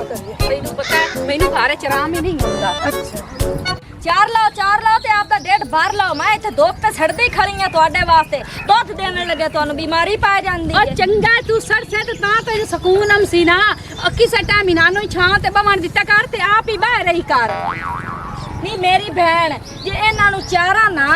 करिए। मैनू पता है मैनू घरे चराम ही नहीं आंदा। अच्छा चार लो ते आपदा डेढ़ भर लो। मैं इत्थे धुप ते सड़दी खड़ी हां तुहाडे वास्ते। दुध देने लगे तुहानू बीमारी पै जांदी और है। चंगा तू सड़ से ते तां ते सुकून हम सी ना किसे टाइम नानो ही छां ते बवन दित्ता कर ते आप ही बाहर रही कर। नी मेरी भैन जे इन्हां नू चारा ना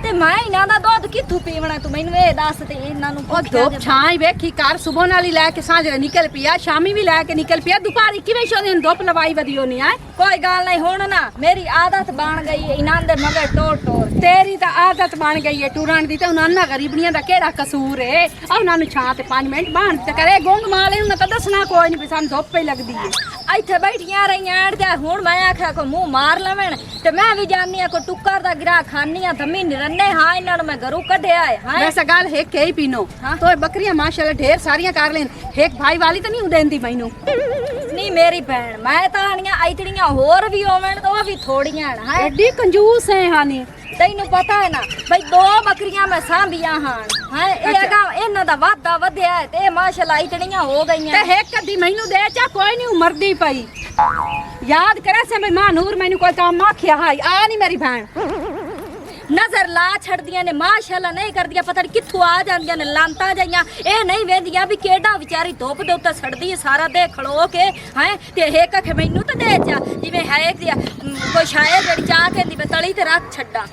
ते मैं इन्हां दा दुध कित्थों पीवना? तू मैनू ए दस ते इन्हां नू ओ धुप छां ही वेखी कर सुबह नाली लेके सांझ निकल पिया शामी भी लेके निकल पिया दुपारी किवें शोदे धुप लवाई वधियो नहीं है। कोई गल नहीं हुण ना मेरी आदत बन गई है इन्हां दे मगर टोर टोर। तेरी तो आदत बन गई है टूरन दी ते उन्हां गरीबनियां दा केड़ा कसूर है? उन्हां नू छां ते 5 मिनट बाहर ते करे गोंग माले उन्हां ता दसना कोई नहीं भी सानू धुप ही लगदी है। ਇੱਥੇ ਬੈਠੀਆਂ ਰਹੀਆਂ ਤੇ ਹੁਣ ਮੈਂ ਆਖਿਆ ਕੋ ਮੂੰਹ ਮਾਰ ਲਵਣ ਤੇ ਮੈਂ ਵੀ ਜਾਨੀ ਆ ਕੋ ਟੁੱਕਰ ਦਾ ਗਿਰਾ ਖਾਨੀ ਆ ਧਮੀ ਨਿਰੰਨੇ ਹਾਂ ਇਹਨਾਂ ਨੂੰ ਮੈਂ ਘਰੋਂ ਕੱਢਿਆ ਹੈ। वैसा गाल है के ही पीनो तो बकरियां माशाल्लाह ढेर सारियां कर लेन एक भाई वाली तो नहीं देंदी मैनू। नहीं मेरी भैन मैं तानियां आइतड़ियां होर भी होवन तो भी थोड़ियां है। एडी कंजूस है हानी तैनू पता है ना भाई 2 बकरियां मैं सांभियां हां है एगा इन्हां दा वादा वधिया है ते माशाल्लाह इतड़ियां हो गईयां ते एक कदी मैनू दे चा कोई नहीं मरदी पई याद करे से भाई मां नूर मैनू कोई काम आखिया है आ नहीं मेरी बहन नजर ला छड़दियां ने माशाल्लाह नहीं करदियां पता नहीं कित्थों आ जांदियां ने लांता जाइयां ए नहीं वेंदियां भी केड़ा विचारी धुप दे उत्ते सड़दी सारा दे खड़ो के हैं ते एक अख मैनू तो दे चा जिवें है कोई शायद जेड़ी चाह कहंदी मैं तली ते रख छड्डा।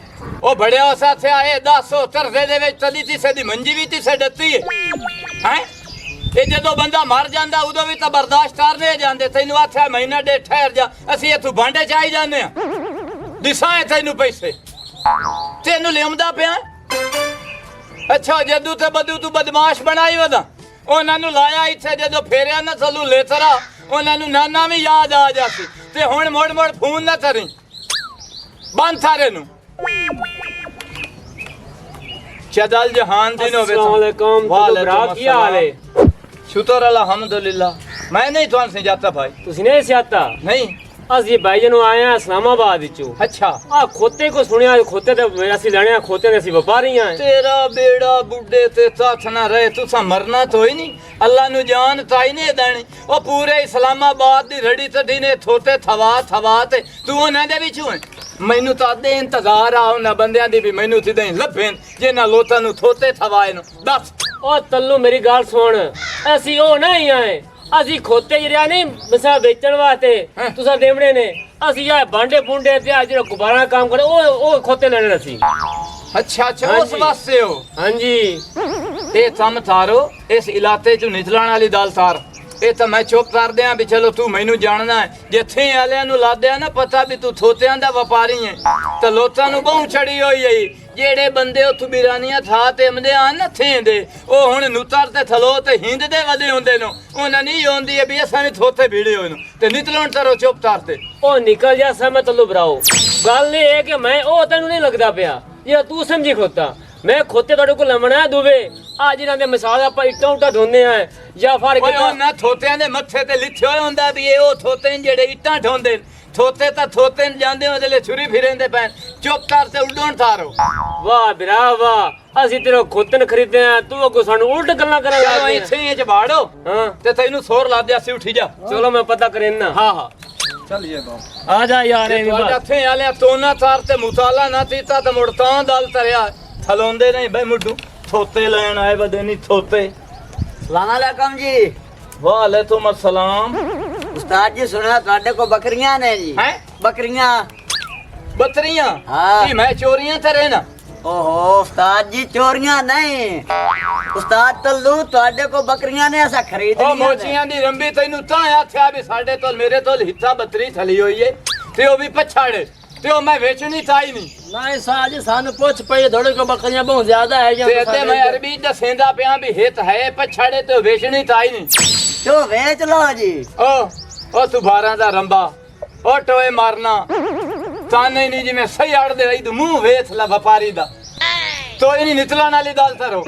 ओ बड़िया साथे आए 10 तरजे दे विच तली तीसे दी मंजी भी तीसे डत्ती है ये जदों बंदा मर जांदा उदों भी तां बर्दाश्त करने जांदे। तैनू आख्या महीना डे ठहर जा असीं इत्थों बांडे च आई जांदे आ दिसां तैनू पैसे तेनू लियाउंदा पिया। अच्छा जदू ते बदू तू बदमाश बनाई वदा उन्हां नू लाया इत्थे जदों फेरिया ना चलू लेतरा उन्हां नू नाना भी याद आ जासी ते हुण मोड़ मोड़ फोन ना करी बंद थारे नू चदल जहान दिन होवे। अस्सलाम वालेकुम भरा की हाल है? शुक्र अल्हम्दुलिल्लाह मैं नहीं तुहां से जाता भाई तुसी नहीं सियाता नहीं अस ये भाई जनो आए हैं इस्लामाबाद विचों। अच्छा आ खोते को सुनिया खोते ते असि लेने खोते ने असि व्यापारी हैं। तेरा बेड़ा बुड्ढे ते साथ ना रहे तुसा मरना तो ही नहीं अल्लाह नु जान ताई ने देनी ओ पूरे इस्लामाबाद दी रड़ी तड़ी ने थोते थवा ते तू उन्हां दे विचों है। मैनू तो आदे इंतजार आ उन्हां बंदियां दी भी मैनू सिद्धे लभे जिन्हां लोटां नु थोते थवाए नु दस। ओ तल्लू मेरी गल सुन असि ओ नहीं आए असि खोते जरिया नहीं बसा बेचण वास्ते तुसा देवणे ने असि आ बांडे बुंडे ते आज गुब्बारा काम करे ओ खोते लेने असि। अच्छा अच्छा उस वास्ते हो। हां जी ते सम थारो इस इलाके चो निकलण वाली दाल तार ए तो मैं चुप कर दिया भी चलो तू मैनू जानना है जिथे वालियां नु ला दिया ना पता भी तू थोतियां दा व्यापारी है तो लोटां नु बहु छड़ी होई है जेड़े बंदे उथों बिरानियां था ते आंदे आन ना थेंदे ओ हुण नुतर ते थलो ते हिंद दे वदे हुंदे नो उन्हां नहीं होंदी है भी असां ने थोते भीड़े होए नो ते निकलण तारो चुप तारते ओ निकल जा समय तल्लू भराओ गल ये है कि मैं ओ तैनू नहीं लगदा पिया ये तू समझी खोता मैं खोते तोड़े को लमना है दुबे आज इन्हां दे मिसाल आप इट्टा उट्टा ढोंदे हैं या फार के ना थोतियां दे मत्थे ते लिखे होए हुंदा भी ए ओ थोते जेड़े इट्टा ढोंदे थोते ता थोते जांदे हो जले छुरी फिरेंदे पैन चुप कर ते उडण थारो। वाह बिरा वाह असि तेरे खोतन खरीदे हैं तू को सानू उल्ट गल्ला करा चलो इथे च बाड़ो हां ते तैनू सोर ला दिया सी उठी जा। चलो मैं पता करें ना। हां हां चलिए बाप आ जा यार ए इथे आले तोना तार ते मुताला ना तीता ते मुड़ता दल तरया थलोंदे नहीं बे मुड्डू थोते लेन आए बदे नहीं थोते। सलाम अलैकुम जी। वालेकुम अस्सलाम। उस्ताद जी सुना ਤੁਹਾਡੇ को बकरियां ने जी हैं बकरियां बतरियां हाँ। जी मैं चोरियां करे ना ओहो उस्ताद जी चोरियां नहीं उस्ताद तल्लू ਤੁਹਾਡੇ को बकरियां ने ऐसा खरीद ओ लिया मोचियां दी रंबी तैनू तां आख्या भी साडे तो मेरे तो हिस्सा बतरी थली होई है ते ओ भी पछाड़े ते ओ मैं वेचनी ताई नहीं नहीं साज सान पुछ पई थोड़े को बकरियां बहुत ज्यादा है ते मैं अरबी दसेंदा पिया भी हित है पछाड़े ते वेचनी ताई नहीं तो बेच लो जी। ओ तू 12 दा रंबा ओ टोए मारना ताने नहीं जिवें सही अड़ दे रही तू मुंह वेच ला व्यापारी दा तो इनी निकलण वाली दाल तरो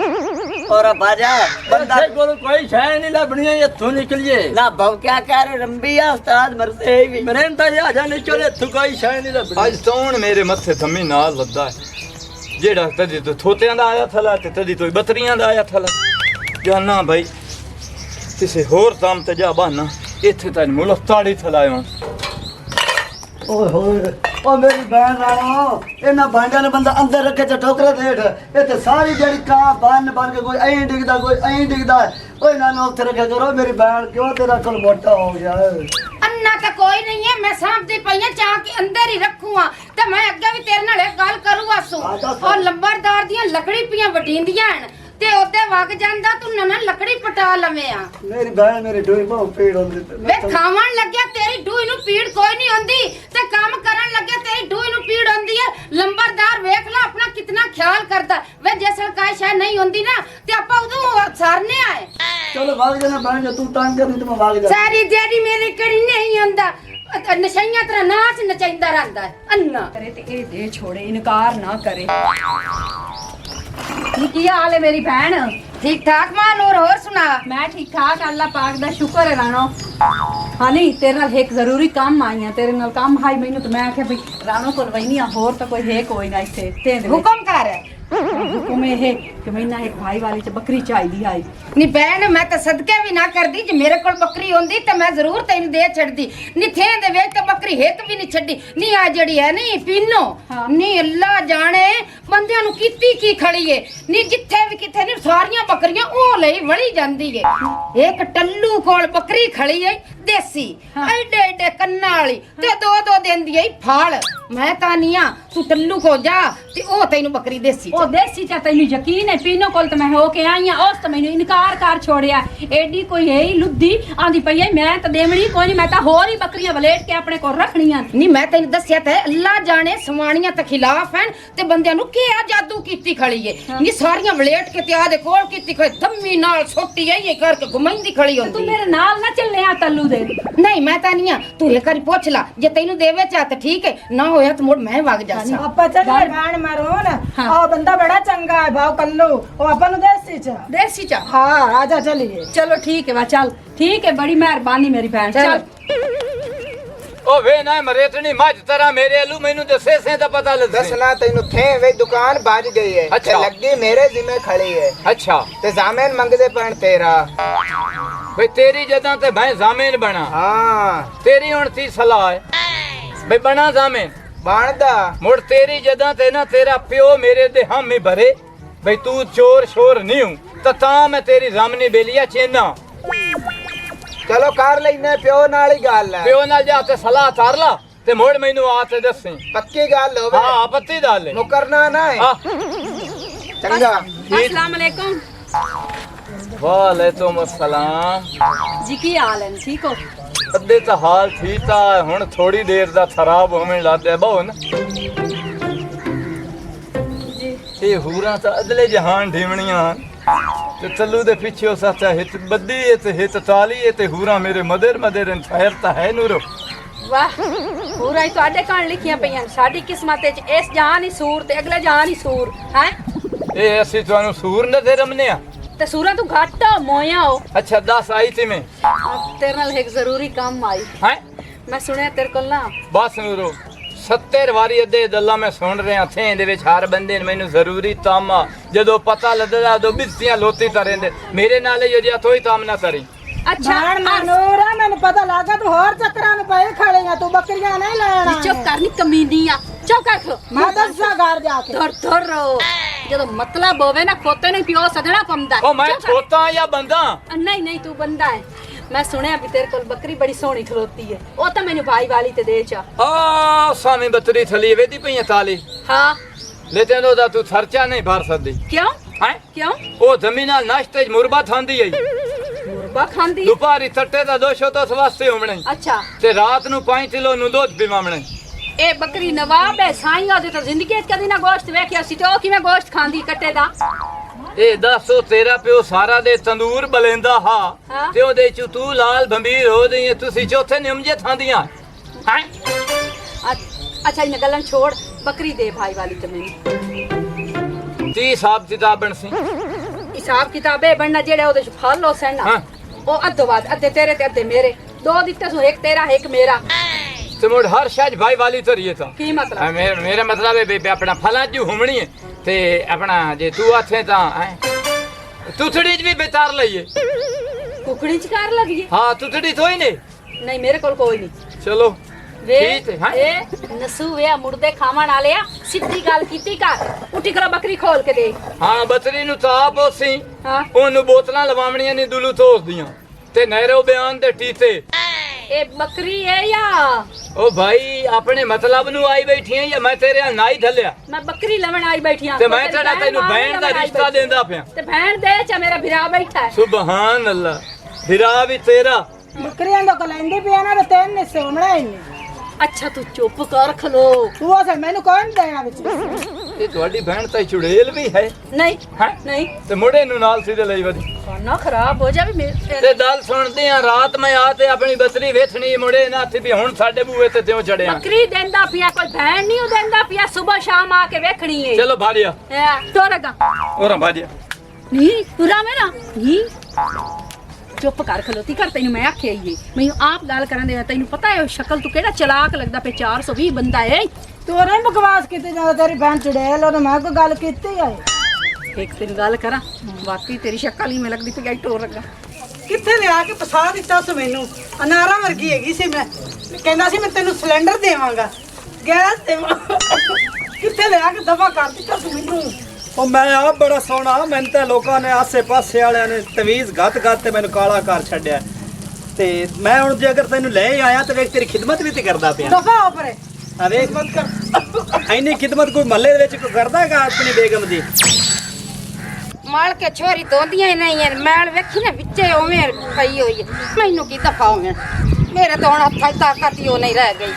और बाजा बंदा को कोई छे नहीं लबनी है तू निकलिए ना भव क्या कह रहे रंबी है उस्ताद मरते है भी मेरे तो ये आजा निकले तू कोई छे नहीं लबनी आज तौण मेरे मथे थमी नाल लद्दा है जेड़ा तदी तो थोतियां दा आया थला ते तदी तो बतरियां दा आया थला जाना भाई किसे होर ताम ते जा बहाना ਇੱਥੇ ਤਾਂ ਮੁਲਕ ਤਾੜੀ ਥਲਾਇਆ ਓਏ ਹੋਏ ਓ ਮੇਰੀ ਭੈਣ ਰਾਣੋ ਇਹਨਾਂ ਭਾਂਡਿਆਂ ਨੇ ਬੰਦਾ ਅੰਦਰ ਰੱਖੇ ਤੇ ਠੋਕਰੇ ਦੇਠ ਇਹ ਤੇ ਸਾਰੀ ਜਿਹੜੀ ਕਾਂ ਬਨ ਕੇ ਕੋਈ ਐਂ ਡਿੱਗਦਾ ਕੋਈ ਐਂ ਡਿੱਗਦਾ ਓਏ ਇਹਨਾਂ ਨੂੰ ਉੱਥੇ ਰੱਖਿਆ ਕਰੋ ਮੇਰੀ ਭੈਣ ਕਿਉਂ ਤੇਰਾ ਕੋਲ ਮੋਟਾ ਹੋ ਗਿਆ अन्ना तो कोई नहीं है मैं सांभती पई हां चाह के अंदर ही रखूं ते मैं अगे भी तेरे नाल एक गल करूं आसू और लंबरदार दियां लकड़ी पियां वडींदियां हन ते ओदे वग जांदा तू ना लकड़ी पटा लवे आ मेरी भैन मेरी डोई बहुत पीड़ होंदी वे खावन लग्या तेरी डूई नु पीड़ कोई नहीं होंदी ते काम करन लग्या तेरी डूई नु पीड़ होंदी है लंबरदार वेख ला अपना कितना ख्याल करदा वे जैसल काई शय नहीं होंदी ना ते आपा उदू सरने आए चलो भाग जाना भैन जो तू तंग कर तो मैं भाग जा सारी जेडी मेरी कड़ी नहीं होंदा नशइयां तरह नाच नचाइंदा रहंदा है अन्ना करे ते ए दे छोड़े इनकार ना करे नी की हाल है मेरी बहन ठीक ठाक मां नूर और सुना मैं ठीक ठाक अल्लाह पाक दा शुक्र है राणो हाँ नहीं तेरे नाल एक जरूरी काम आई है तेरे नाल काम हाई मैनू तो मैं आखे भाई राणो कोल वही होर तो कोई है कोई ना इथे तेरे हुक्म कर हुक्म है कि मैंने एक भाई वाली च बकरी चाहिदी आई नी बहन मैं तो सदके भी ना करदी जे मेरे कोल बकरी होंदी तो मैं जरूर तैनू दे छड़दी नी थे दे वेच तो बकरी एक भी नहीं छड्डी नी आ जड़ी है नी पीनो नी अल्लाह जाने बंदियां नु कीती की खड़ी है नी जिथे भी किथे नी सारियां बकरियां ओ लई वली जांदी है एक टल्लू कोल बकरी खड़ी है देसी एडे एडे कन्ना वाली ते दो देंदी है फाल मैं तानिया तू टल्लू को जा ते ओ तैनू बकरी देसी ओ देसी चा तैनू यकीन है पीनो कोल तो मैं हो के आई हां उस तो मैनू इनकार कर छोड़िया एडी कोई है ही लुद्दी आंदी पई है मैं तो देवणी कोई नहीं मैं तो होर ही बकरियां वलेट के अपने को रखणियां नहीं मैं तैनू दस्सिया ते अल्लाह जाने सवाणियां ते खिलाफ हैं ते बंदियां नु क्या जादू कीती खड़ी है नी सारियां वलेट के ते आ दे कोल कीती खड़ी धम्मी नाल छोटी है ये करके घुमाईंदी खड़ी होंदी तू मेरे नाल ना चले आ तल्लू दे नहीं मैं तानिया तू एक बारी पूछ ला जे तैनू देवे चा ते ठीक है ना होया तो मोड़ मैं वग जासा आपा चल भाण मारो ना आ बंदा बड़ा चंगा है भाव कल्लू ओ अपन नु देसी चा हां आजा चलिए चलो ठीक है वा चल ठीक है बड़ी मेहरबानी मेरी बहन चल ओ वे ना मरेतनी मज तरह मेरे अलू मैनू दसे से तो पता लग दसना तेनू थे वे दुकान बाज गई है अच्छा। ते लगी मेरे जिम्मे खड़ी है अच्छा ते जामेन मंगदे पण तेरा भाई तेरी जदा ते मैं जामीन बना हां तेरी हुन ती सलाह है भाई बना जामीन बाणदा मुड़ तेरी जदा ते ना तेरा प्यो मेरे दे हम ही भरे भाई तू चोर शोर नहीं हूं तो ता मैं तेरी जामनी बेलिया चेना चलो कार लेने प्यो नाल ही गल है प्यो नाल जा ते सलाह तार ला ते मोड़ मैनू आ ते दसी पक्की गल होवे हां आपत्ति डाले मुकरना ना है हां चंगा अस्सलाम वालेकुम वालेकुम अस्सलाम जी की हाल है ठीक हो अद्दे तो हाल ठीक था हुन थोड़ी देर दा खराब होने लाते बहुन ये हूरा तो अदले जहान ढीवणियां ते तल्लू दे पीछे सच्चा हित बद्दी है ते हित ताली है ते हूरा मेरे मदर ठहर ता है नूरो वाह पूरा ही ਤੁਹਾਡੇ ਕਾਣ ਲਿਖੀਆਂ ਪਈਆਂ ਸਾਡੀ ਕਿਸਮਤ ਵਿੱਚ ਇਸ ਜਹਾਨ ਹੀ ਸੂਰ ਤੇ ਅਗਲੇ ਜਹਾਨ ਹੀ ਸੂਰ ਹੈ ਇਹ ਅਸੀਂ ਤੁਹਾਨੂੰ ਸੂਰ ਨਦੇ ਰਮਨੇ ਆ ਤੇ ਸੂਰਾਂ ਤੂੰ ਘੱਟ ਮੋਇਆ ਹੋ अच्छा 10 आई थी मैं ਤੇਰੇ ਨਾਲ ਇੱਕ ਜ਼ਰੂਰੀ ਕੰਮ ਆਈ हैं ਮੈਂ ਸੁਣਿਆ ਤੇਰੇ ਕੋਲ ਨਾ बस नूरो 70 ਵਾਰੀ ਅੱਧੇ ਗੱਲਾਂ ਮੈਂ ਸੁਣ ਰਿਹਾ ਥੇ ਇਹਦੇ ਵਿੱਚ ਹਰ ਬੰਦੇ ਨੂੰ ਮੈਨੂੰ ਜ਼ਰੂਰੀ ਕੰਮ ਆ ਜਦੋਂ ਪਤਾ ਲੱਗਦਾ ਉਦੋਂ ਬਿਸਤੀਆਂ ਲੋਤੀ ਤਾਂ ਰਹਿੰਦੇ ਮੇਰੇ ਨਾਲ ਹੀ ਜਿਹਾ ਤੋਈ ਕੰਮ ਨਾ ਕਰੀ ਅੱਛਾ भाण मानूरा मैंने पता लगा तू और चक्करां नु पे खड़े है तू बकरियां नहीं लेना ਚੁੱਪ ਕਰਨੀ ਕਮੀਨੀ ਆ ਚੁੱਪ ਕਰ मैं दसा घर जाके ਧਰ ਧਰ ਰੋ ਜਦੋਂ ਮਤਲਬ ਹੋਵੇ ਨਾ ਖੋਤੇ ਨੂੰ ਪਿਓ ਸਦਣਾ ਪੰਦਾ ਉਹ ਮੈਂ ਛੋਟਾ ਜਾਂ ਬੰਦਾ ਨਹੀਂ ਨਹੀਂ ਤੂੰ ਬੰਦਾ ਹੈ ਮੈਂ ਸੁਣਿਆ ਵੀ ਤੇਰੇ ਕੋਲ ਬੱਕਰੀ ਬੜੀ ਸੋਹਣੀ ਖਲੋਤੀ ਹੈ ਉਹ ਤਾਂ ਮੈਨੂੰ ਭਾਈ ਵਾਲੀ ਤੇ ਦੇ ਚਾ ਆ ਸਾਵੇਂ ਬੱਤਰੀ ਥਲੀ ਵੇਦੀ ਪਈਆਂ ਤਾਲੀ ਹਾਂ ਲੇਕਿਨ ਉਹਦਾ ਤੂੰ ਖਰਚਾ ਨਹੀਂ ਭਰ ਸਕਦੀ ਕਿਉਂ ਹੈ ਕਿਉਂ ਉਹ ਜ਼ਮੀਨਾਂ ਨਾਸ਼ਤੇ ਚ ਮੁਰਬਾ ਖਾਂਦੀ ਹੈ ਮੁਰਬਾ ਖਾਂਦੀ ਦੁਪਹਿਰੀ ਤੱਟੇ ਦਾ 200 ਤੋਂ ਸਵਾਸਤੇ ਹੋਵਣੇ ਅੱਛਾ ਤੇ ਰਾਤ ਨੂੰ 5 ਕਿਲੋ ਨੂੰ ਦੁੱਧ ਪੀਵਾਵਣੇ ਇਹ ਬੱਕਰੀ ਨਵਾਬ ਹੈ ਸਾਈਂ ਉਹਦੇ ਤਾਂ ਜ਼ਿੰਦਗੀ 'ਚ ਕਦੀ ਨਾ ਗੋਸ਼ਤ ਵੇਖਿਆ ਸੀ ਤੇ ਉਹ ਕਿਵੇਂ ਗੋਸ਼ਤ ਖਾਂਦੀ ਕੱਟੇ ਦਾ ਇਹ ਦੱਸੋ ਤੇਰਾ ਪਿਓ ਸਾਰਾ ਦੇ ਤੰਦੂਰ ਬਲੇਂਦਾ ਹਾਂ। ਤੇ ਉਹਦੇ ਚ ਤੂੰ ਲਾਲ ਭੰਬੀਰ ਹੋ ਗਈ ਤੁਸੀਂ ਚੌਥੇ ਨਿਮਜੇ ਥਾਂਦੀਆਂ ਹੈ ਅੱਛਾ ਇਹਨਾਂ ਗੱਲਾਂ ਛੋੜ ਬੱਕਰੀ ਦੇ ਭਾਈ ਵਾਲੀ ਤੇ ਮੈਨੂੰ 30 ਹਿਸਾਬ ਕਿਤਾਬ ਬਣ ਸੀ ਹਿਸਾਬ ਕਿਤਾਬੇ ਬਣਨਾ ਜਿਹੜੇ ਉਹਦੇ ਚ ਫਲ ਹੋ ਸਨ ਹਾਂ। ਉਹ ਅੱਧੋ ਬਾਅਦ ਅੱਧੇ ਤੇਰੇ ਤੇ ਅੱਧੇ ਮੇਰੇ ਦੋ ਦਿੱਤੇ ਸੋ ਇੱਕ ਤੇਰਾ ਇੱਕ ਮੇਰਾ ਤੇ ਮੁੜ ਹਰ ਸ਼ਾਜ ਭਾਈ ਵਾਲੀ ਤਰੀਏ ਤਾਂ ਕੀ ਮਤਲਬ ਮੇਰਾ ਮਤਲਬ ਹੈ ਬੇਬੇ ਆਪਣਾ ਫਲਾਂ ਜੂ ਹੁਮਣੀ ਹੈ ਤੇ ਆਪਣਾ ਜੇ ਤੂੰ ਆਥੇ ਤਾਂ ਤੂੰ ਥੜੀ ਵੀ ਬੇਤਾਰ ਲਈਏ ਕੁਕੜੀ ਚ ਕਰ ਲਗੀਏ ਹਾਂ ਤੂੰ ਥੜੀ ਥੋਈ ਨੇ ਨਹੀਂ ਮੇਰੇ ਕੋਲ ਕੋਈ ਨਹੀਂ। ਚਲੋ ਵੇ ਠੀਕ ਹੈ, ਹਾਂ। ਇਹ ਨਸੂ ਵੇ ਮੁਰਦੇ ਖਾਵਣ ਵਾਲੇ ਆ, ਸਿੱਧੀ ਗੱਲ ਕੀਤੀ ਕਰ। ਉੱਠੀ ਕਰੋ ਬੱਕਰੀ ਖੋਲ ਕੇ ਦੇ। ਹਾਂ ਬੱਤਰੀ ਨੂੰ ਤਾਪ ਉਸੀ ਹਾਂ ਉਹਨੂੰ ਬੋਤਲਾਂ ਲਵਾਉਣੀਆਂ ਨਹੀਂ ਦੁਲੂ ਤੋਸ ਦੀਆਂ ਤੇ ਨਹਿਰੋ ਬਿਆਨ ਤੇ ਟੀਤੇ। ਇਹ ਬੱਕਰੀ ਹੈ ਜਾਂ ਉਹ ਭਾਈ ਆਪਣੇ ਮਤਲਬ ਨੂੰ ਆਈ ਬੈਠੀ ਹੈ ਜਾਂ ਮੈਂ ਤੇਰੇ ਨਾਲ ਨਾਈ ਥੱਲਿਆ ਮੈਂ ਬੱਕਰੀ ਲਵਣ ਆਈ ਬੈਠੀ ਆ ਤੇ ਮੈਂ ਤੇਰਾ ਤੈਨੂੰ ਬਹਿਣ ਦਾ ਰਿਸ਼ਤਾ ਦੇਂਦਾ ਪਿਆ। ਤੇ ਭੈਣ ਦੇ ਚ ਮੇਰਾ ਭਰਾ ਬੈਠਾ ਹੈ। ਸੁਭਾਨ ਅੱਲਾ ਫਿਰਾ ਵੀ ਤੇਰਾ ਬੱਕਰੀਆਂ ਦਾ ਕਲੈਂਦੀ ਪਿਆ ਨਾ ਤੇ ਤੈਨੂੰ ਸੋਮਣਾ ਇੰਨੇ ਅੱਛਾ ਤੂੰ ਚੁੱਪ ਕਰ ਖਲੋ। ਤੂੰ ਅਸੇ ਮੈਨੂੰ ਕੌਣ ਦੇਣਾ ਵਿੱਚ? ਇਹ ਤੁਹਾਡੀ ਭੈਣ ਤਾਂ ਚੁੜੇਲ ਵੀ ਹੈ ਨਹੀਂ ਹੈਂ? ਨਹੀਂ ਤੇ ਮੁੰਡੇ ਨੂੰ ਨਾਲ ਸਿੱਧੇ ਲਈ ਵਧੀ ਖਾਣਾ ਖਰਾਬ ਹੋ ਜਾਵੇ ਮੇਰੇ ਤੇ ਗੱਲ ਸੁਣਦੇ ਆ ਰਾਤ ਮੈਂ ਆ ਤੇ ਆਪਣੀ ਬੱਤਰੀ ਵੇਖਣੀ ਮੁੰਡੇ ਨਾ ਵੀ ਹੁਣ ਸਾਡੇ ਬੂਹੇ ਤੇ ਤਿਉਂ ਚੜਿਆ। ਬੱਕਰੀ ਦੇਂਦਾ ਪਿਆ ਕੋਈ ਭੈਣ ਨਹੀਂ ਉਹ ਦੇਂਦਾ ਪਿਆ ਸਵੇਰ ਸ਼ਾਮ ਆ ਕੇ ਵੇਖਣੀ ਏ। ਚਲੋ ਭਾੜਿਆ ਤੋਰਗਾ ਹੋਰਾਂ ਭਾੜਿਆ ਨਹੀਂ ਪੂਰਾ ਮੇਰਾ ਨਹੀਂ ਚੁੱਪ ਕਰ ਖਲੋਤੀ ਕਰ ਤੈਨੂੰ ਮੈਂ ਆਖਿਆ ਈ ਏ ਮੈਨੂੰ ਆਪ ਗੱਲ ਕਰਨ ਦੇ ਤੈਨੂੰ ਪਤਾ ਹੈ ਸ਼ਕਲ ਤੂੰ ਕਿਹੜਾ ਚਲਾਕ ਲੱਗਦਾ ਪਿਆ 420 ਬੰਦਾ ਏ। ਤੂੰ ਰੇ ਬਕਵਾਸ ਕੀਤੀ ਜਾਂਦਾ ਤੇਰੀ ਭੈਣ ਚੁੜੇਲ ਉਹਨੇ ਮੈਂ ਕੋਈ ਗੱਲ ਕੀਤੀ ਆ? ਇੱਕ ਦਿਨ ਗੱਲ ਕਰਾਂ ਵਾਕਈ ਤੇਰੀ ਸ਼ਕਲ ਹੀ ਮੈਂ ਲੱਗਦੀ ਪਈ ਟੋਰ ਲੱਗਾ। ਕਿੱਥੇ ਲਿਆ ਕੇ ਫਸਾ ਦਿੱਤਾ ਸੀ ਮੈਨੂੰ? ਅਨਾਰਾ ਵਰਗੀ ਹੈਗੀ ਸੀ ਮੈਂ ਕਹਿੰਦਾ ਸੀ ਮੈਂ ਤੈਨੂੰ ਸਿਲੰਡਰ ਦੇਵਾਂਗਾ ਗੈਸ ਦੇਵਾਂ ਕਿੱਥੇ ਲਿਆ ਕੇ ਦਫਾ ਕਰ ਦਿੱਤਾ ਸੀ ਮੈਨੂੰ। ਉਹ ਮੈਂ ਆ ਬੜਾ ਸੋਹਣਾ ਮੈਨੂੰ ਤਾਂ ਲੋਕਾਂ ਨੇ ਆਸੇ ਪਾਸੇ ਵਾਲਿਆਂ ਨੇ ਤਵੀਜ਼ ਗੱਤ ਤੇ ਮੈਨੂੰ ਕਾਲਾ ਕਰ ਛੱਡਿਆ ਤੇ ਮੈਂ ਹੁਣ ਜੇ ਅਗਰ ਤੈਨੂੰ ਲੈ ਆਇਆ ਤੇ ਵੇਖ ਤੇਰੀ ਖਿਦਮਤ ਵੀ ਤੇ ਕਰਦਾ ਪਿਆ। ਦਫਾ ਉਪਰੇ ਆ ਵੇਖ ਮਤ ਕਰ। ਐਨੀ ਖਿਦਮਤ ਕੋਈ ਮਹੱਲੇ ਦੇ ਵਿੱਚ ਕੋਈ ਕਰਦਾ ਹੈਗਾ ਆਪਣੀ ਬੇਗਮ ਦੀ? ਮਾਲ ਕੇ ਛੋਰੀ ਦੋਂਦੀਆਂ ਹੀ ਨਹੀਂ ਐ ਮੈਲ ਵੇਖੀ ਨਾ ਵਿੱਚੇ ਉਵੇਂ ਪਈ ਹੋਈ ਐ ਮੈਨੂੰ ਕੀ ਦਫਾ ਹੋਵੇ ਮੇਰੇ ਤਾਂ ਹੁਣ ਹੱਥਾਂ 'ਚ ਤਾਕਤ ਹੀ ਉਹ ਨਹੀਂ ਰਹਿ ਗਈ।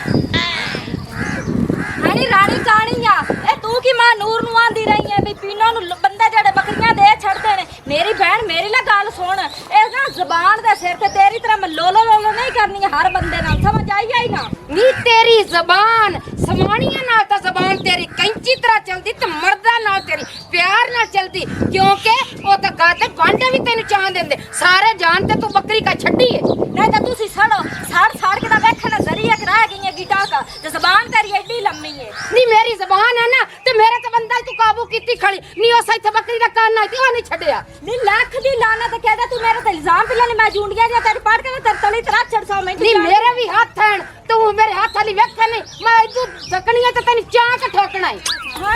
ਹਣੀ ਰਾਣੀ ਕਾਣੀ ਆ ਇਹ ਤੂੰ ਕੀ ਮਾਂ ਨੂਰ ਨੂੰ ਆਂਦੀ ਰਹੀ ਐ ਵੀ ਪੀਨੋ ਨੂੰ ਬੰਦੇ ਜਿਹੜੇ ਬੱਕਰੀਆਂ ਦੇ ਛੱਡਦੇ ਨੇ। ਮੇਰੀ ਭੈਣ ਮੇਰੀ ਲਾ ਗੱਲ ਸੁਣ ਇਹ ਨਾ ਜ਼ਬਾਨ ਦੇ ਸਿਰ ਤੇ ਤੇਰੀ ਤਰ੍ਹਾਂ ਮੈਂ ਲੋਲੋ ਨਹੀਂ ਕਰਨੀ ਹਰ ਬੰਦੇ ਨਾਲ ਸਮਝ ਆਈ ਨਾ। ਨੀ ਤੇਰੀ ਜ਼ਬਾਨ ਸਮਾਣੀਆਂ ਨਾਲ ਤਾਂ ਜ਼ਬਾਨ ਤੇਰੀ ਕੈਂਚੀ ਤਰ੍ਹਾਂ ਚਲਦੀ ਤੇ ਮਰਦਾਂ ਨਾਲ ਤੇਰੀ ਪਿਆਰ ਨਾਲ ਚਲਦੀ ਕਿਉਂਕਿ ਉਹ ਤਾਂ ਗਾਤੇ ਬਾਂਡੇ ਵੀ ਤੈਨੂੰ ਚਾਹ ਦਿੰਦੇ ਸਾਰੇ ਜਾਣ ਤੇ ਤੂੰ ਬੱਕਰੀ ਕਾ ਛੱਡੀ ਏ। ਨਹੀਂ ਤਾਂ ਤੁਸੀਂ ਸੜੋ ਸੜ ਕੇ ਤਾਂ ਵੇਖਣਾ ਜ਼ਰੀਆ ਕਰਾ ਗਈਆਂ ਗਿਟਾ ਦਾ ਤੇ ਜ਼ਬਾਨ ਤੇਰੀ ਐਡੀ ਲੰਮੀ ਏ। ਨੀ ਮੇਰੀ ਜ਼ਬਾਨ ਹੈ ਨਾ ਤੇ ਮੇਰੇ ਤੇ ਬੰਦਾ ਤੂੰ ਕਾਬੂ ਕੀਤੀ ਖੜੀ ਨੀ ਉਸ ਇੱਥੇ ਬੱਕਰੀ ਦਾ ਕੰਨ ਆਈ ਉਹ ਨਹੀਂ ਛੱਡਿਆ। ਨੀ ਲੱਖ ਦੀ ਲਾਨਤ ਕਹਿੰਦਾ ਤੂੰ ਮੇਰੇ ਤੇ ਇਲਜ਼ਾਮ ਪਿਲਾ ਨੇ ਮੈਂ ਜੂੰਡੀਆਂ ਜਾਂ ਤੇਰੀ ਪਾੜ ਕੇ ਤੇਰੇ ਤਲੀ ਤਰਾ ਛੜ ਸੌ ਮੈਂ। ਨੀ ਮੇਰੇ ਵੀ ਹੱਥ ਹਨ ਤੂੰ ਮੇਰੇ ਹੱਥ ਵਾਲੀ ਵੇਖ ਨਹੀਂ ਮੈਂ ਤੂੰ ਚੱਕਣੀਆਂ ਤੇ ਤੈਨੂੰ ਚਾਹ ਕੇ ਠੋਕਣਾ ਈ।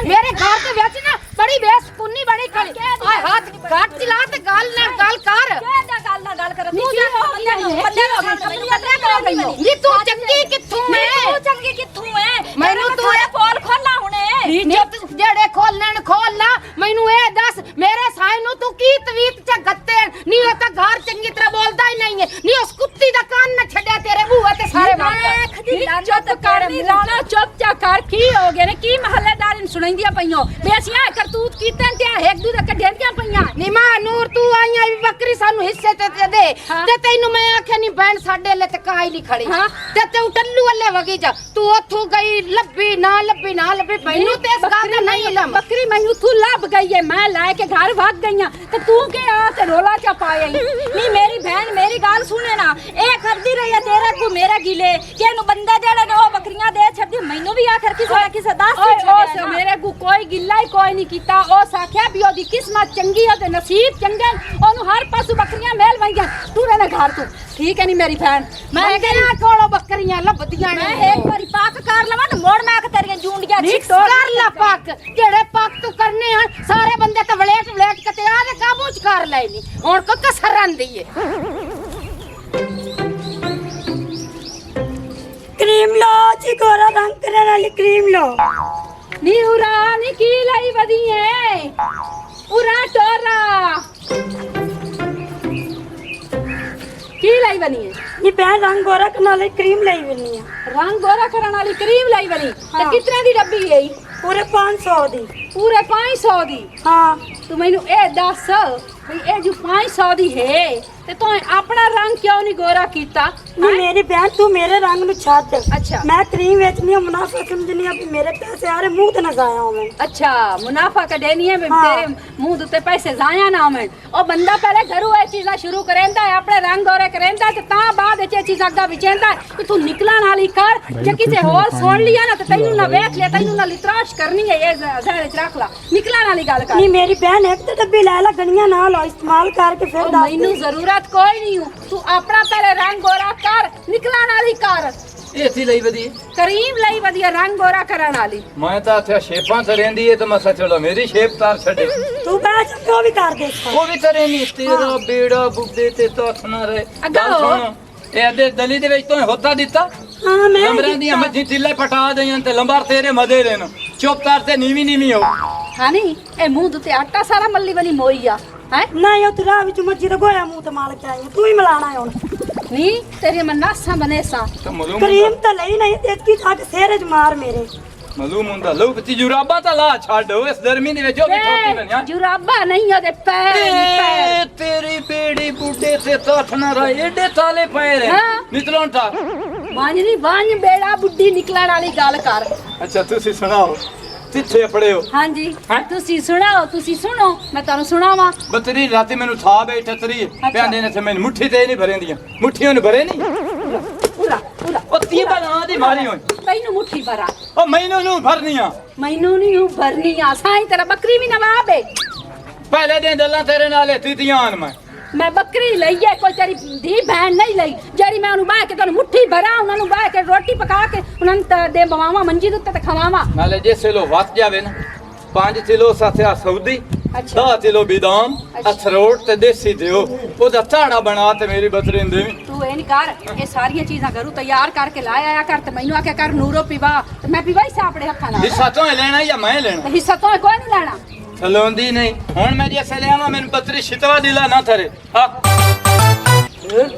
ਮੇਰੇ ਘਰ ਦੇ ਵਿੱਚ ਨਾ ਬੜੀ ਬੇਸਕੂਨੀ ਬੜੀ ਖੜੀ ਓਏ ਹੱਥ ਘੱਟ ਚਲਾ ਤੇ ਗੱਲ ਨਾਲ ਗੱਲ ਕਰ ਕਿਹਦਾ ਗੱਲ ਨਾਲ ਗੱਲ ਕਰ ਤੂੰ ਜਾ ਬੰਦੇ ਨੂੰ ਕੰਪਨੀ ਕਰਾ ਗਈ ਨੀ ਤੂੰ ਚੰਗੀ ਕਿੱਥੋਂ ਐ ਤੂੰ ਚੰਗੀ ਕਿੱਥੋਂ ਐ ਮੈਨੂੰ ਤੂੰ ਇਹ ਪੋਲ ਖੋਲਣਾ ਹੁਣੇ ਨੀ ਜਿਹੜੇ ਖੋਲਣ ਖੋਲ ਲਾ ਮੈਨੂੰ ਇਹ ਦੱਸ ਮੇਰੇ ਸਾਈ ਨੂੰ ਤੂੰ ਕੀ ਤਵੀਤ ਚ ਗੱਤੇ ਨੀ ਉਹ ਤਾਂ ਘਰ ਚੰਗੀ ਤਰ੍ਹਾਂ ਬੋਲਦਾ ਹੀ ਨਹੀਂ ਹੈ ਨੀ ਉਸ ਕੁੱਤੀ ਦਾ ਕੰਨ ਨਾ ਛੱਡਿਆ ਤੇਰੇ ਬੂਹੇ ਤੇ ਸਾਰੇ ਚੁੱਪ ਕਰ ਨੀ ਰਾਣਾ ਚੁੱਪ ਚਾ ਕਰ ਕੀ ਹੋ ਗਿਆ ਨੇ ਕੀ ਮਹੱਲੇਦਾਰ ਨੂੰ ਸੁਣਾਈਆਂ ਪਈਆਂ ਵੀ ਅਸੀਂ ਆ ਕਰਤੂਤ ਕੀਤੇ ਤੇ ਇੱਕ ਦੂਜੇ ਕੱਢੀਆਂ ਪਈਆਂ। ਨੀ ਮਾਂ ਨੂਰ ਤੂੰ ਆਈਆਂ ਵੀ ਬੱਕਰੀ ਸਾਨੂੰ ਹਿੱਸੇ ਤੇ ਦੇ ਤੇ ਤੈਨੂੰ ਮੈਂ ਆਖਿਆ ਨੀ ਭੈਣ ਸਾਡੇ ਲੈ ਤੇ ਕਾਈ ਨਹੀਂ ਖੜੀ ਤੇ ਤੂੰ ਟੱਲੂ ਵੱਲੇ ਵਗੀ ਜਾ ਤੂੰ ਉੱਥੋਂ ਗਈ ਲੱਭੀ ਨਾ ਮੈਨੂੰ ਤੇ ਇਸ ਗੱਲ ਦਾ ਨਹੀਂ ਇਲਮ। ਬੱਕਰੀ ਮੈਨੂੰ ਤੂੰ ਲੱਭ ਗਈ ਹੈ ਮੈਂ ਲੈ ਕੇ ਘਰ ਭਾਗ ਗਈਆਂ ਤੇ ਤੂੰ ਕਿ ਆ ਤੇ ਰੋਲਾ ਚਾ ਪਾਇਆ ਨੀ ਮੇਰੀ ਭੈਣ ਮੇਰੀ ਗੱਲ ਸੁਣੇ ਨਾ ਇਹ ਕਰਦੀ ਰਹੀ ਹੈ ਤੇਰੇ ਕੋ ਮੇਰੇ ਗਿਲੇ ਕਿ ਇਹਨੂੰ ਬੰਦੇ ਜਿਹੜੇ ਨੇ ਉਹ ਬੱਕਰੀਆਂ ਦੇ ਛੱਡੀ ਮੈਨੂੰ ਵੀ ਆਖਰ ਕਿਸੇ ਦੱਸ ਓਏ ਮੇਰੇ ਕੋ ਕੋਈ ਗਿੱਲਾ ਹੀ ਕੋਈ ਨਹੀਂ ਕੀਤਾ ਉਹ ਸਾਖਿਆ ਵੀ ਉਹਦੀ ਕਿਸਮਤ ਚੰਗੀ ਉਹਦੇ ਨਸੀਬ ਚੰਗੇ ਉਹਨੂੰ ਹਰ ਪਾਸੋਂ ਬੱਕਰੀਆਂ ਮਿਲ ਵਈਆਂ ਤੂੰ ਰਹਿਣਾ ਘਰ ਤੂੰ ਠੀਕ ਹੈ ਨੀ ਮੇਰੀ ਭੈਣ ਮੈਂ ਕਿਹਾ ਕੋਲੋਂ ਬੱਕਰੀਆਂ ਲੱਭਦੀਆਂ ਨੇ ਮੈਂ ਇੱਕ ਵਾਰੀ ਪਾਕ ਕਰ ਲਵਾਂ ਤੇ ਮੋੜ ਮੈਂ ਤੇਰੀਆਂ ਜੂੰਡੀਆਂ ਕਰ ਲਾ ਪੱਕ ਜਿਹੜੇ ਪੱਕ ਤੂੰ ਕਰਨੇ ਆ ਸਾਰੇ ਬੰਦੇ ਤਾਂ ਵਲੇਟ ਕੇ ਤੇ ਆ ਦੇ ਕਾਬੂ ਚ ਕਰ ਲੈ ਨੀ ਹੁਣ ਕੋ ਕਸਰ ਰਹਿੰਦੀ ਏ। ਕਰੀਮ लो जी गोरा रंग करने वाली क्रीम लो। ਨੀ ਉਰਾ ਨੀ ਕੀ ਲਈ ਵਦੀ ਹੈ ਉਰਾ ਟੋਰਾ ਕੀ ਲਈ ਬਣੀ ਹੈ ये भैन रंग गोरा करने वाली क्रीम लाई बनी है ਰੰਗ ਗੋਰਾ ਕਰਨ ਵਾਲੀ ਕਰੀਮ ਲਈ ਬਣੀ ਤੇ ਕਿਤਨੇ ਦੀ ਡੱਬੀ ਹੈ पूरे 500 दी। ਪੂਰੇ 500 ਦੀ। हाँ ਤੂੰ ਮੈਨੂੰ ਇਹ ਦੱਸ ਵੀ ਇਹ ਜੋ 500 ਦੀ ਹੈ ਤੇ ਤੂੰ ਆਪਣਾ ਰੰਗ ਕਿਉਂ ਨਹੀਂ ਗੋਰਾ ਕੀਤਾ? नी मेरी बहन तू मेरे रंग नु छाट अच्छा। मैं क्रीम बेचनी हूं मुनाफा समझनी है मेरे पैसे आ रहे मुंह ते ना जाया होवे। अच्छा मुनाफा कढेनी है हाँ। तेरे मुंह उत्ते पैसे जाया ना होवन ओ बंदा पहले घरों ये चीज़ां शुरू करेंदा है अपने रंग गोरे करेंदा ते ता बाद ये चीज़ अग्गा विचेंदा है तू निकलण वाली कर जे किसे होर सुन लिया ना ते तैनू ना वेख ले तैनू ना लितराश करनी है ये ज़हन च रख ला निकलण वाली गल कर। नी मेरी बहन एक तो डब्बी ला ला गनिया ना लो इस्तेमाल करके फिर मैनू जरूर बात कोई नहीं हूँ तू अपना पहले रंग गोरा कर निकला नाली कर ਇਹ ਸੀ ਲਈ ਵਧੀਆ करीम लाई वधिया रंग गोरा करन वाली ਮੈਂ ਤਾਂ ਇੱਥੇ ਸ਼ੇਪਾਂ ਤੇ ਰਹਿੰਦੀ ਏ ਤੇ ਮੈਂ ਸੱਚ ਚਲੋ ਮੇਰੀ ਸ਼ੇਪ ਤਾਰ ਛੱਡੇ ਤੂੰ ਬੜਾ ਚੰਗਾ ਵੀ ਕਰ ਦੇ ਉਹ ਵੀ ਤਰੇ ਨਹੀਂ ਤੇਰਾ ਬੇੜਾ ਬੁੱਢੇ ਤੇ ਤੋਥ ਨਾ ਰਹੇ ਅੱਗਾ ਗੱਲ ਹੋ। ਸੁਣ ਇਹ ਅੱਧੇ ਦਲੀ ਦੇ ਵਿੱਚ ਤੋਂ ਹੋਤਾ ਦਿੱਤਾ ਹਾਂ ਮੈਂ ਲੰਬਰਾਂ ਦੀਆਂ ਮੱਝੀ ਟਿੱਲੇ ਪਟਾ ਦਈਆਂ ਤੇ ਲੰਬਰ ਤੇਰੇ ਮਦੇ ਰਹਿਣ ਚੁੱਪ ਤਾਰ ਤੇ ਨੀਵੀਂ ਹੋ हानी ए मुंह दुते आटा सारा मल्ली वाली मोई आ हैं ਨਹੀਂ ਉਹ ਤੇਰਾ ਵਿੱਚ ਮੱਜੀ ਦਾ ਗੋਇਆ ਮੂੰਹ ਤੇ ਮਾਲ ਕੇ ਆਈ ਤੂੰ ਹੀ ਮਿਲਾਣਾ ਹੈ ਹੁਣ नी तेरी मन्नासा बने सा ਤੇ ਮਲੂਮ ਕਰੀਮ ਤਾਂ ਲਈ ਨਹੀਂ ਤੇ ਕੀ ਛੱਡ ਸਿਹਰੇ ਚ ਮਾਰ ਮੇਰੇ ਮਲੂਮ ਹੁੰਦਾ ਲੋ ਕਿ ਜੁਰਾਬਾਂ ਤਾਂ ਲਾ ਛੱਡ ਇਸ ਗਰਮੀ ਦੇ ਵਿੱਚ ਉਹ ਵੀ ਠੋਕੀ ਬਣਿਆ जुराबा नहीं ओदे पैर नहीं पैर ਤੇਰੀ ਬੇੜੀ ਬੁੱਢੇ ਤੇ ਤੋਥ ਨਾ ਰਹੇ ਏਡੇ ਤਾਲੇ ਪਏ ਰਹੇ ਹਾਂ। ਨਿਕਲੋਂ ਤਾਂ वांजनी वांज बेड़ा बुड्ढी निकलण वाली गल कर ਅੱਛਾ ਤੁਸੀਂ ਸੁਣਾਓ ਕਿੱਥੇ ਪੜੇ ਹੋ हां जी हैं? तुसी सुनाओ तुसी सुनो मैं तानु सुनावा ਬਤਰੀ ਰਾਤੀ ਮੈਨੂੰ ਥਾ ਬੈਠ ਤਰੀ ਪਿਆਂਦੇ ਨੇ ਤੇ ਮੈਨੂੰ ਮੁੱਠੀ ਤੇ ਨਹੀਂ ਭਰੇਂਦੀਆਂ ਮੁੱਠੀਆਂ ਨੂੰ ਭਰੇ ਨਹੀਂ पूरा पूरा ਉਹ ਤੀ ਬਣਾ ਦੀ ਮਾਰੀ ਹੋਈ मैनू मुट्ठी भरा ਉਹ ਮੈਨੂੰ ਨੂੰ ਭਰਨੀਆਂ मैनू नहीं हूं भरनी आ साईं तेरा बकरी भी नवा दे ਪਹਿਲੇ ਦਿਨ ਗੱਲਾਂ ਤੇਰੇ ਨਾਲ ਤੀਤੀਆਂ ਮੈਂ मैं बकरी लई है कोई तेरी धी बहन नहीं लई जेरी मैं उन्हें बाह के तन्नू मुट्ठी भरा उन्हां नू बाह के रोटी पका के उन्हां नू दे बवावा मंजी दे उत्ते ते खवावा ਨਾਲੇ ਜੇ ਸਿਲੋ ਵੱਧ ਜਾਵੇ ਨਾ 5 ਕਿਲੋ ਸਾਥਿਆ ਸੌਦੀ ਅੱਛਾ। 10 ਕਿਲੋ ਬਦਾਮ ਅਖਰੋਟ ਤੇ ਦੇਸੀ ਦਿਓ ਉਹਦਾ ਝਾੜਾ ਬਣਾ ਤੇ ਮੇਰੀ ਬਤਰੀ ਨੂੰ ਦੇਵੀਂ तू ए नहीं कर ये सारी चीज़ां करू तैयार करके लाया आया कर ते मैनू आके कर नूरो पीवा ते मैं पीवा ही अपने हत्थां नाल ਹਿੱਸਾ ਤੋਂ ਹੀ ਲੈਣਾ ਜਾਂ ਮੈਂ ਲੈਣਾ ते हिस्सा तो कोई नहीं लेना ਚਲੋਂਦੀ ਨਹੀਂ ਹੁਣ ਮੈਂ ਜੇ ਸਲਿਆਵਾ ਮੈਨੂੰ ਬਤਰੀ ਸ਼ਿਤਵਾ ਦਿਲਾ ਨਾ ਥਰੇ ਹਾਂ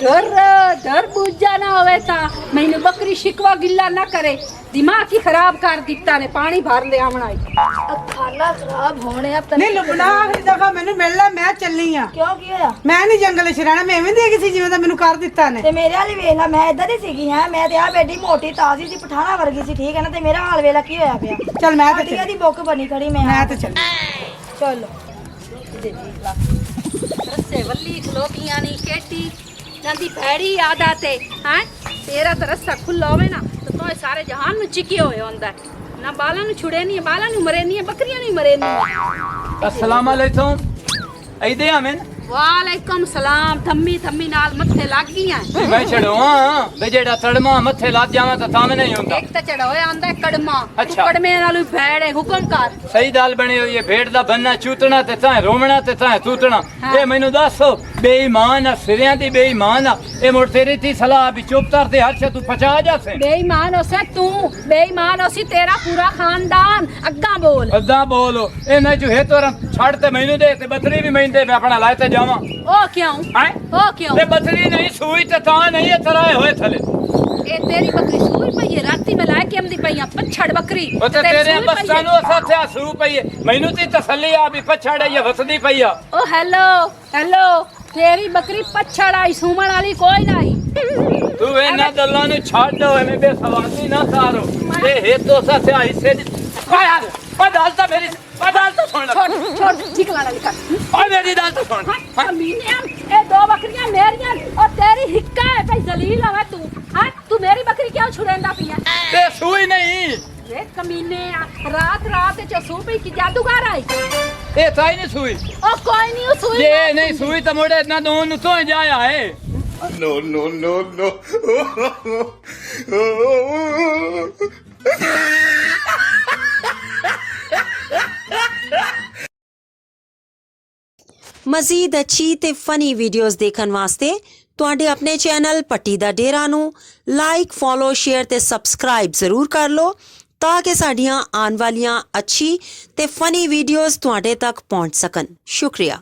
डर डर बुझा ना होवे ता मैनू बकरी शिकवा गिल्ला ना करे दिमाग ही खराब कर दिता ने पानी भर ले आवना ਖਾਲਾ ਖਰਾਬ ਹੋਣੇ ਆ ਨਹੀਂ ਲੁਬਣਾ ਆਖਰੀ ਦਫਾ ਮੈਨੂੰ ਮਿਲ ਲੈ ਮੈਂ ਚੱਲੀ ਆ ਕਿਉਂ ਕੀ ਹੋਇਆ ਮੈਂ ਨਹੀਂ ਜੰਗਲ ਚ ਰਹਿਣਾ ਮੈਂ ਐਵੇਂ ਦੀ ਹੈਗੀ ਸੀ ਜਿਵੇਂ ਤਾਂ ਮੈਨੂੰ ਕਰ ਦਿੱਤਾ ਨੇ ਤੇ ਮੇਰੇ ਵਾਲੀ ਵੇਲਾ ਮੈਂ ਇਦਾਂ ਦੀ ਸੀਗੀ ਹੈ ਮੈਂ ਤੇ ਆ ਬੈਠੀ ਮੋਟੀ ਤਾਜ਼ੀ ਸੀ ਪਠਾਣਾ ਵਰਗੀ ਸੀ ਠੀਕ ਹੈ ਨਾ ਤੇ ਮੇਰਾ ਹਾਲ ਵੇਲਾ ਕੀ ਹੋਇਆ ਪਿਆ ਚੱਲ ਮੈਂ ਤੇ ਹੱਡੀਆਂ ਦੀ ਬੁੱਕ ਬਣੀ ਖੜੀ ਮੈਂ ਤੇ ਚੱਲੀ ਚਲੋ रस्से वल्ली खलोगियां नहीं केटी नंदी भैड़ी आदत है हैं तेरा तो रस्सा खुला होवे ना तो तोए सारे जहान में चिके होए होंदा है ना बाला नु छुड़े नहीं बाला नु मरे नहीं बकरियां नहीं मरे नहीं अस्सलाम वालेकुम ऐदे आमेन वालेकुम सलाम थम्मी थम्मी नाल मथे लग गईयां मैं छड़वा बे जेड़ा तड़मा मथे लाद जावा ਤਾਂ ਤਾਂ ਨਹੀਂ ਹੁੰਦਾ एक तो चढ़ोए आंदा कड़मा अच्छा। कड़मे नाल भेड़ है हुक्म कर ਸਹੀ ਗੱਲ ਬਣੀ ਹੋਈ ਹੈ ਭੇਡ ਦਾ ਬੰਨਾ ਚੂਤਣਾ ਤੇ ਤਾਂ ਰੋਵਣਾ ਤੇ ਤਾਂ ਤੂਤਣਾ ਇਹ ਮੈਨੂੰ ਦੱਸੋ ਬੇਈਮਾਨ ਆ ਸਿਰਿਆਂ ਦੀ ਬੇਈਮਾਨ ਆ ਇਹ ਮੁੜ ਤੇਰੀ ਤੀ ਸਲਾਹ ਵੀ ਚੁੱਪ ਕਰ ਤੇ ਹਰ ਤੂੰ ਪਚਾ ਜਾਸੇ बेईमान होसे तू बेईमान होसी तेरा पूरा खानदान अग्गा बोल ਅੱਧਾ ਬੋਲੋ ਇਹ ਮੈਂ ਜੋ ਹੈ ਤੋਰਾ ਛੱਡ ਤੇ ਮੈਨੂੰ ਦੇ ਤੇ ਬਤਰੀ ਵੀ ਮੈਂ ਦੇ ਮੈਂ ਆਪਣਾ ਲਾਇ ਤੇ ਜਾਵਾਂ ओ क्यों ਹੈ ओ क्यों ਤੇ ਬਤਰੀ ਨਹੀਂ ਸੂਈ ਤੇ ਤਾਂ ਨਹੀਂ ਇਹ ਤਰਾਏ ਹੋਏ ਥਲੇ ए तेरी बकरी सूई पई है राती में लाए के आंदी पई पछड़ बकरी ਉਹ ਤੇ तेरी ਤੇਰੇ सूई ਬੱਸਾਂ पई है। ਨੂੰ ਅਸਾਂ ਤੇ ਸੂ ਪਈ ਹੈ ਮੈਨੂੰ ਤੇ ਤਸੱਲੀ ਆ ਵੀ ਪਛੜ ਇਹ ਵਸਦੀ ਪਈ ਆ ओ हेलो हेलो तेरी बकरी पछड़ आई सूमण वाली कोई नहीं ਤੂੰ ਇਹਨਾਂ ਗੱਲਾਂ ਨੂੰ ਛੱਡ ਐਵੇਂ ਬੇਸਵਾਦੀ ਨਾ ਸਾਰੋ ਇਹ ਹੇਤੋ ਸਾਥੇ ਹਿੱਸੇ ਦੀ ਓਏ ਯਾਰ ਓਏ ਦਾਲ ਤਾਂ ਮੇਰੀ ਓਏ ਦਾਲ ਤਾਂ ਸੁਣ ਲੈ छोड़ छोड़ निकला वाली कर ਓਏ ਮੇਰੀ ਦਾਲ ਤਾਂ ਸੁਣ मीनिया ए दो बकरियां मेरियां और तेरी हिक्का है भाई जलील है तू हां तू मेरी बकरी क्यों छुड़ेंदा पिया ਤੇ ਸੂਈ ਨਹੀਂ वे कमीने रात रात च सू पई की जादूगर आई ਇਹ ਤਾਂ ਹੀ ਨਹੀਂ ਸੂਈ ओ कोई नहीं ओ सूई ਜੇ ਨਹੀਂ ਸੂਈ ਤਾਂ ਮੋੜੇ ਨਾ ਦੋ ਨੂੰ ਤੋਂ ਜਾਇਆ ਏ ਮਜ਼ੀਦ ਅੱਛੀ ਤੇ ਫਨੀ ਵੀਡੀਓਜ਼ ਦੇਖਣ ਵਾਸਤੇ ਤੁਹਾਡੇ ਆਪਣੇ ਚੈਨਲ ਪੱਟੀ ਦਾ ਡੇਰਾ ਨੂੰ ਲਾਈਕ ਫੋਲੋ ਸ਼ੇਅਰ ਤੇ ਸਬਸਕ੍ਰਾਈਬ ਜ਼ਰੂਰ ਕਰ ਲਓ ਤਾਂ ਕਿ ਸਾਡੀਆਂ ਆਉਣ ਵਾਲੀਆਂ ਅੱਛੀ ਤੇ ਫਨੀ ਵੀਡੀਓਜ਼ ਤੁਹਾਡੇ ਤੱਕ ਪਹੁੰਚ ਸਕਣ ਸ਼ੁਕਰੀਆ।